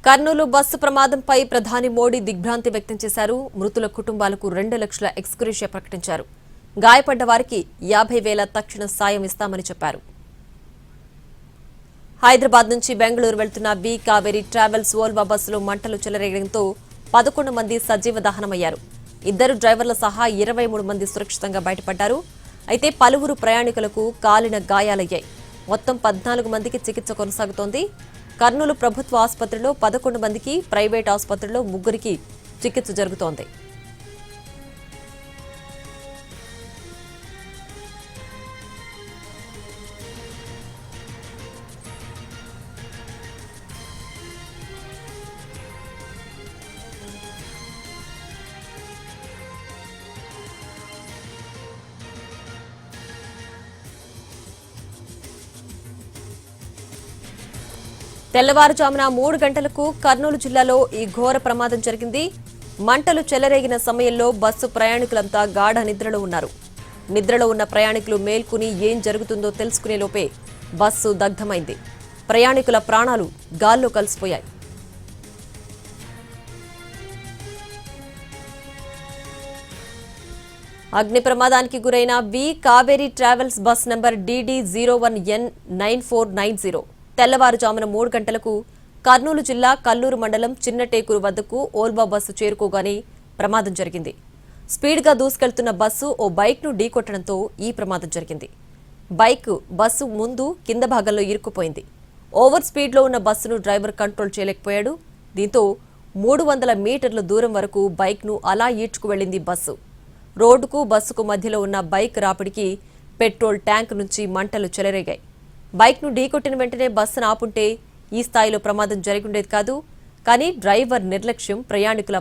Kurnool bus ప్రమాదంపై ప్రధాని మోడీ దిగ్భ్రాంతి వ్యక్తం చేశారు. మృతుల కుటుంబాలకు 2 లక్షల ఎక్స్‌గ్రేషియా ప్రకటించారు. గాయపడ్డ వారికి 50,000 తక్షణ సాయం ఇస్తామని చెప్పారు. హైదరాబాద్ నుంచి బెంగళూరు వెళ్తున్న బి కావేరి ట్రావెల్స్ వోల్వా బస్సులో మంటలు చెలరేగడంతో 11 మంది సజీవ దహనమయ్యారు. 2 డ్రైవర్ల సహా 23 మంది సురక్షితంగా బయటపడ్డారు. అయితే పలువురు ప్రయాణికులకు కాలిన గాయాలయ్యాయి. మొత్తం 14 మందికి చికిత్స కొనసాగుతోంది. కర్నూలు ప్రభుత్వ ఆసుపత్రిలో 11 మందికి, ప్రైవేట్ ఆసుపత్రిలో 3కి చికిత్స జరుగుతోంది. తెల్లవారుజామున 3 గంటలకు కర్నూలు జిల్లాలో ఈ ఘోర ప్రమాదం జరిగింది. మంటలు చెలరేగిన సమయంలో బస్సు ప్రయాణికులంతా గాఢ నిద్రలో ఉన్నారు. నిద్రలో ఉన్న ప్రయాణికులు మేల్కొని ఏం జరుగుతుందో తెలుసుకునే లోపే బస్సు దగ్ధమైంది. ప్రయాణికుల ప్రాణాలు గాల్లో కలిసిపోయాయి. అగ్ని ప్రమాదానికి గురైన V Kaveri travels bus number DD01N9490 తెల్లవారుజామున 3 గంటలకు కర్నూలు జిల్లా కల్లూరు మండలం చిన్నటేకూరు వద్దకు ఓల్వా బస్సు చేరుకోగానే ప్రమాదం జరిగింది. స్పీడ్గా దూసుకెళ్తున్న బస్సు ఓ బైక్ను ఢీకొట్టడంతో ఈ ప్రమాదం జరిగింది. బైక్ బస్సు ముందు కింద భాగంలో ఇరుక్కుపోయింది. ఓవర్ స్పీడ్లో ఉన్న బస్సును డ్రైవర్ కంట్రోల్ చేయలేకపోయాడు. దీంతో 300 మీటర్ల దూరం వరకు బైక్ను అలా ఈడ్చుకు వెళ్లింది బస్సు. రోడ్డుకు బస్సుకు మధ్యలో ఉన్న బైక్ రాపిడికి పెట్రోల్ ట్యాంక్ నుంచి మంటలు చెలరేగాయి. బైక్ను ఢీకొట్టిన వెంటనే బస్సును ఆపుంటే ఈ స్థాయిలో ప్రమాదం జరిగుండేది కాదు. కానీ డ్రైవర్ నిర్లక్ష్యం ప్రయాణికుల